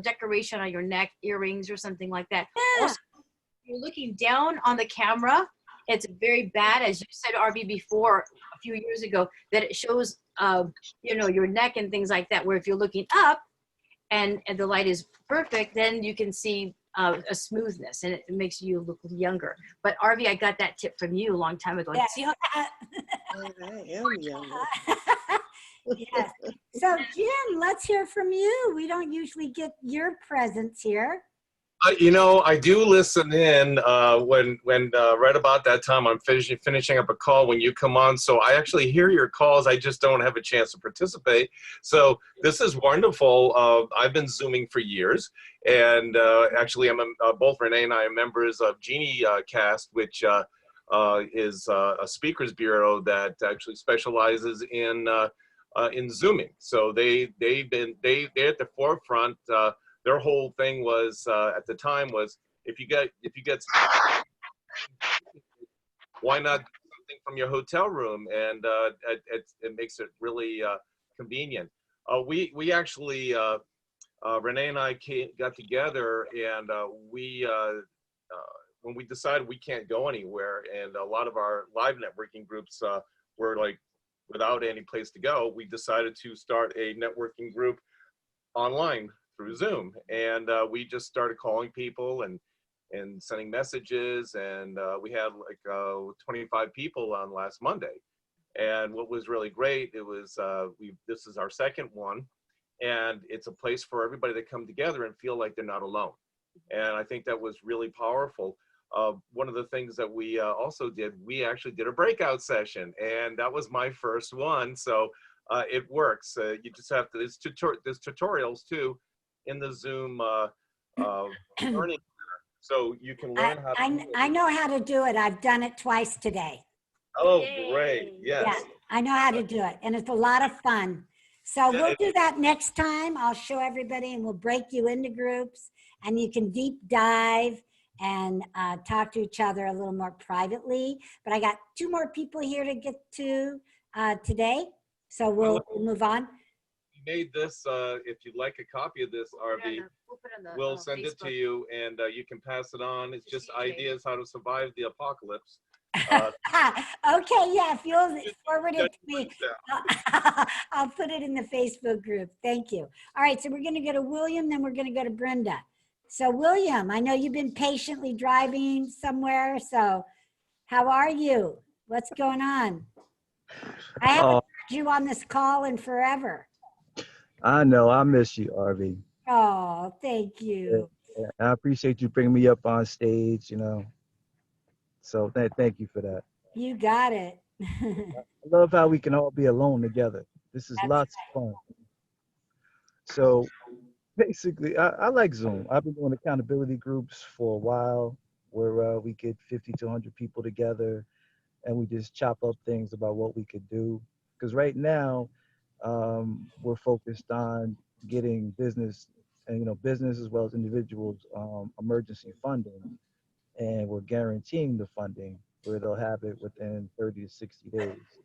H: decoration on your neck, earrings or something like that. Yeah. Also, you're looking down on the camera. It's very bad, as you said, Arvee, before a few years ago, that it shows your neck and things like that, where if you're looking up and the light is perfect, then you can see a smoothness, and it makes you look younger. But Arvee, I got that tip from you a long time ago.
B: Yes.
H: See how
D: I am younger.
B: Yes. So Jim, let's hear from you. We don't usually get your presence here.
I: I do listen in when right about that time I'm finishing up a call when you come on. So I actually hear your calls. I just don't have a chance to participate. So this is wonderful. I've been Zooming for years, and actually both Renee and I are members of Genie Cast, which is a speakers bureau that actually specializes in Zooming. So they're at the forefront. Their whole thing was at the time was if you get why not do something from your hotel room, and it makes it really convenient. We actually Renee and I got together, and when we decided we can't go anywhere, and a lot of our live networking groups were like without any place to go, we decided to start a networking group online through Zoom, and we just started calling people and sending messages, and we had like 25 people on last Monday. And what was really great, it was this is our second one, and it's a place for everybody to come together and feel like they're not alone. And I think that was really powerful. One of the things that we also did, we actually did a breakout session, and that was my first one. So it works. You just have to. There's tutorials too in the Zoom learning center, so you can learn how to
B: I know how to do it. I've done it twice today.
I: Oh,
H: Yay.
I: great. Yes.
B: Yeah, I know how to do it, and it's a lot of fun. So
I: Yeah,
B: we'll do that next time. I'll show everybody, and we'll break you into groups, and you can deep dive and talk to each other a little more privately. But I got 2 more people here to get to today, so we'll move on.
I: We made this, if you'd like a copy of this, Arvee, we'll send it to you, and you can pass it on. It's just ideas how to survive the apocalypse.
B: Okay, yeah, if you'll forward it to me, I'll put it in the Facebook group. Thank you. All right, so we're going to go to William, then we're going to go to Brenda. So William, I know you've been patiently driving somewhere, so how are you? What's going on? I haven't heard you on this call in forever.
E: I know. I miss you, Arvee.
B: Oh, thank you.
E: Yeah, I appreciate you bringing me up on stage, you know. So thank you for that.
B: You got it.
E: I love how we can all be alone together. This is lots of fun. So basically, I like Zoom. I've been doing accountability groups for a while where we get 50 to 100 people together and we just chop up things about what we could do. Because right now, we're focused on getting business and, you know, business as well as individuals emergency funding. And we're guaranteeing the funding where they'll have it within 30 to 60 days.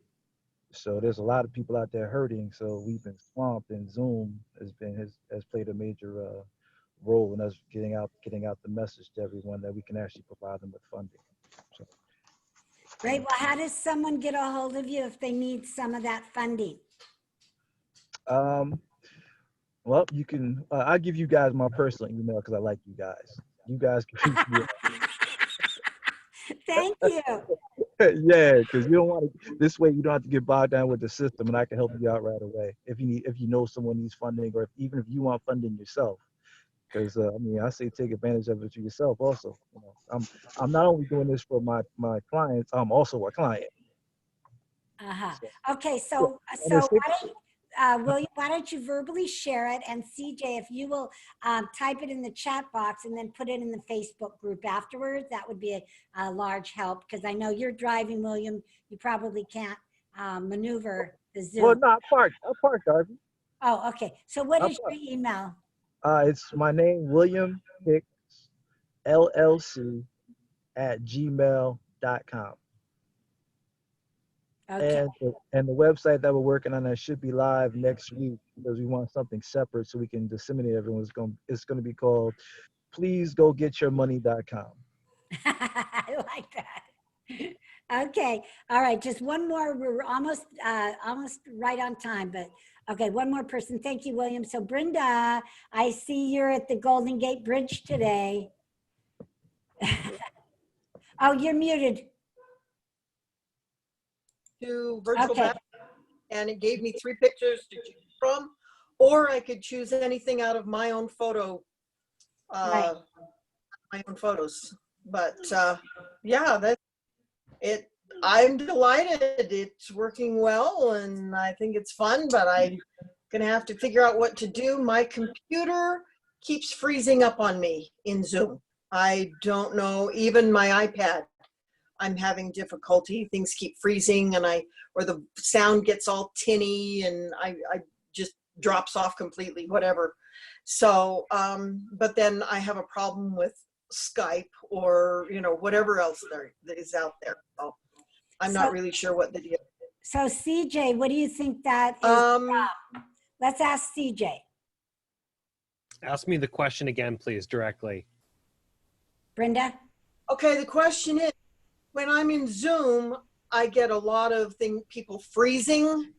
E: So there's a lot of people out there hurting. So we've been swamped, and Zoom has played a major role in us getting out the message to everyone that we can actually provide them with funding. So,
B: Great. Well, how does someone get a hold of you if they need some of that funding?
E: well, you can. I'll give you guys my personal email because I like you guys. You guys can reach me out.
B: Thank you.
E: Yeah, because you don't want to. This way, you don't have to get bogged down with the system, and I can help you out right away if you know someone needs funding, or even if you want funding yourself. Because I mean, I say take advantage of it for yourself also. You know, I'm not only doing this for my clients, I'm also a client.
B: Okay, so William, why don't you verbally share it, and CJ, if you will type it in the chat box and then put it in the Facebook group afterwards, that would be a large help, because I know you're driving, William. You probably can't maneuver the Zoom.
E: Well, no, I parked, Arvee.
B: Oh, okay. So what is your email?
E: It's my name, William Hicks, LLC @gmail.com.
B: Okay.
E: And the website that we're working on that should be live next week because we want something separate so we can disseminate everyone. It's going to be called pleasegogetyourmoney.com.
B: I like that. Okay. All right. Just one more. We're almost right on time, but okay. One more person. Thank you, William. So Brenda, I see you're at the Golden Gate Bridge today. Oh, you're muted.
M: To virtual back, and it gave me 3 pictures to choose from, or I could choose anything out of my own photos. But yeah, that's it. I'm delighted. It's working well, and I think it's fun. But I'm gonna have to figure out what to do. My computer keeps freezing up on me in Zoom. I don't know. Even my iPad, I'm having difficulty. Things keep freezing, and or the sound gets all tinny, and I just drops off completely, whatever. So, but then I have a problem with Skype or, you know, whatever else there is out there. So I'm not really sure what the deal is.
B: So CJ, what do you think that is? Let's ask CJ.
C: Ask me the question again, please, directly.
B: Brenda?
M: Okay, the question is, when I'm in Zoom, I get a lot of people freezing,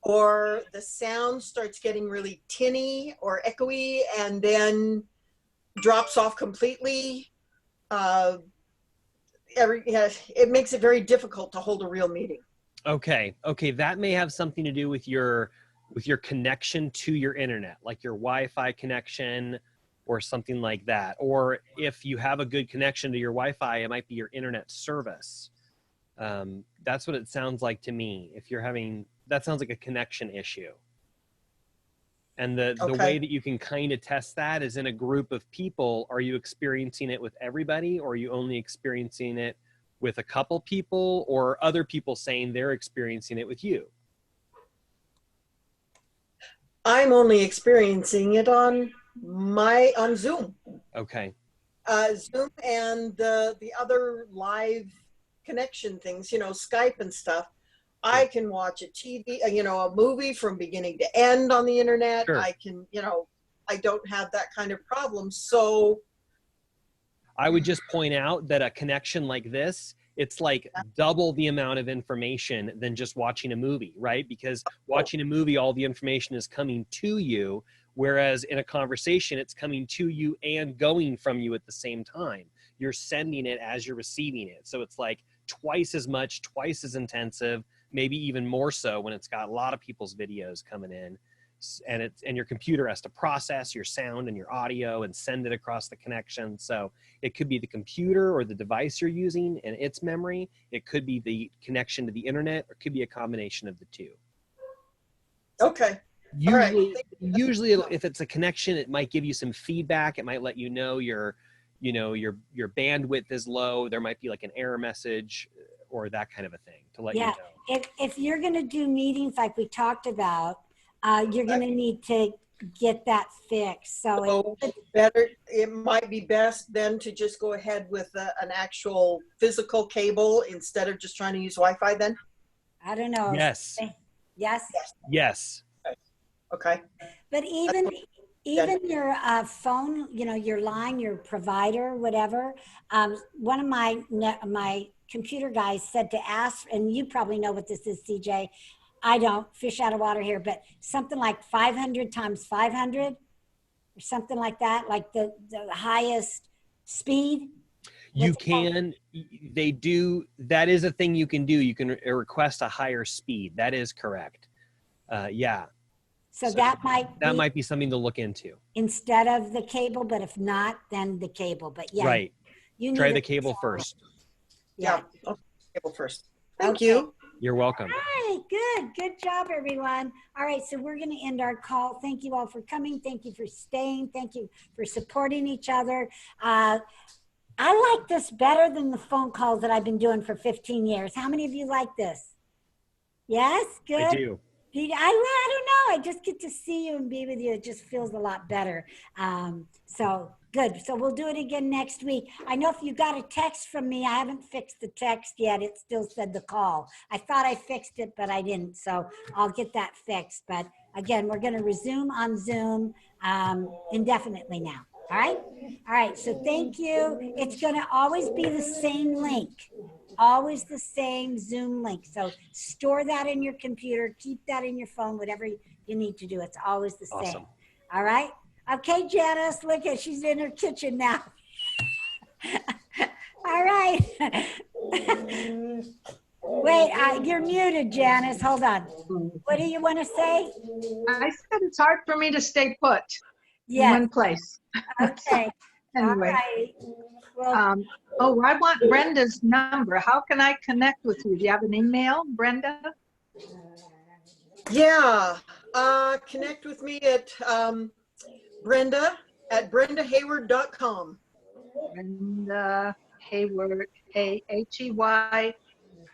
M: or the sound starts getting really tinny or echoey and then drops off completely. It makes it very difficult to hold a real meeting.
C: Okay, that may have something to do with your connection to your internet, like your Wi-Fi connection or something like that. Or if you have a good connection to your Wi-Fi, it might be your internet service. That's what it sounds like to me. If you're having, that sounds like a connection issue. And the way that you can kind of test that is in a group of people. Are you experiencing it with everybody, or are you only experiencing it with a couple people or other people saying they're experiencing it with you?
M: I'm only experiencing it on Zoom.
C: Okay.
M: Zoom and the other live connection things, you know, Skype and stuff. I can watch a TV, you know, a movie from beginning to end on the internet.
C: Sure.
M: I can, you know, I don't have that kind of problem. So
C: I would just point out that a connection like this, it's like double the amount of information than just watching a movie, right? Because watching a movie, all the information is coming to you, whereas in a conversation, it's coming to you and going from you at the same time. You're sending it as you're receiving it. So it's like twice as much, twice as intensive, maybe even more so when it's got a lot of people's videos coming in. And your computer has to process your sound and your audio and send it across the connection. So it could be the computer or the device you're using and its memory. It could be the connection to the internet, or it could be a combination of the two.
M: okay.
C: Usually if it's a connection, it might give you some feedback. It might let you know your bandwidth is low. There might be like an error message or that kind of a thing to let you know.
B: If you're going to do meetings like we talked about, you're going to need to get that fixed. So
M: it might be best then to just go ahead with an actual physical cable instead of just trying to use Wi-Fi then?
B: I don't know.
C: Yes.
B: Yes?
C: Yes.
M: Okay.
B: But even your phone, you know, your line, your provider, whatever, one of my computer guys said to ask, and you probably know what this is, CJ, I don't, fish out of water here, but something like 500 times 500 or something like that, like the highest speed.
C: You can, they do, that is a thing you can do. You can request a higher speed. That is correct. Yeah.
B: So that might be
C: something to look into.
B: Instead of the cable, but if not, then the cable. But yeah.
C: Right. Try the cable first.
M: Yeah. Cable first. Thank you.
C: You're welcome.
B: All right, good job, everyone. All right, so we're going to end our call. Thank you all for coming. Thank you for staying. Thank you for supporting each other. I like this better than the phone calls that I've been doing for 15 years. How many of you like this? Yes, good.
C: I do.
B: I don't know. I just get to see you and be with you. It just feels a lot better. So good. So we'll do it again next week. I know if you got a text from me, I haven't fixed the text yet. It still said the call. I thought I fixed it, but I didn't. So I'll get that fixed. But again, we're going to resume on Zoom indefinitely now. All right. All right. So thank you. It's going to always be the same link. Always the same Zoom link. So store that in your computer, keep that in your phone, whatever you need to do. It's always the same. All right. Okay, Janice, look at, she's in her kitchen now. All right. Wait, you're muted, Janice. Hold on. What do you want to say?
F: I said it's hard for me to stay put in one place.
B: Okay.
F: Anyway.
B: All right. Well,
F: I want Brenda's number. How can I connect with you? Do you have an email, Brenda?
M: Yeah. Connect with me at Brenda at brendahayward.com.
F: Brenda Hayward, Hayward.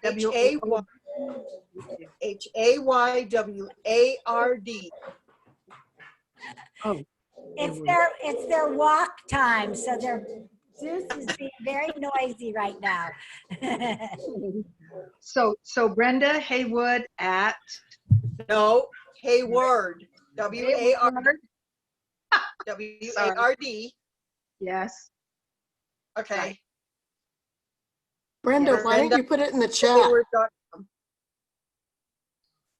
M: Hayward.
F: Oh.
B: It's their walk time, so Zeus is being very noisy right now.
F: So Brenda Haywood at
M: Hayward. W-A-R-D.
F: Yes.
M: Okay.
K: Brenda, why don't you put it in the chat?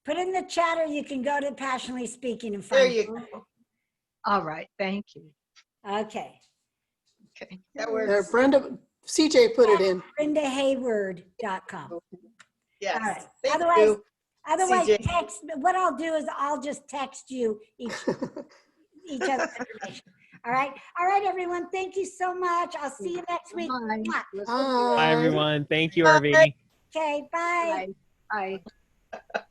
B: Put it in the chat, or you can go to Passionately Speaking and find
M: it. There you go.
F: All right. Thank you.
B: Okay.
F: Okay.
M: That works.
K: Brenda, CJ put it in.
B: BrendaHayward.com.
M: Yes.
B: All right.
M: Thank
B: you.
M: CJ.
B: Text. What I'll do is I'll just text you each other's information. All right. All right, everyone. Thank you so much. I'll see you next week.
K: Bye.
C: Bye, everyone. Thank you, Arvee.
B: Okay. Bye.
F: Bye. Bye.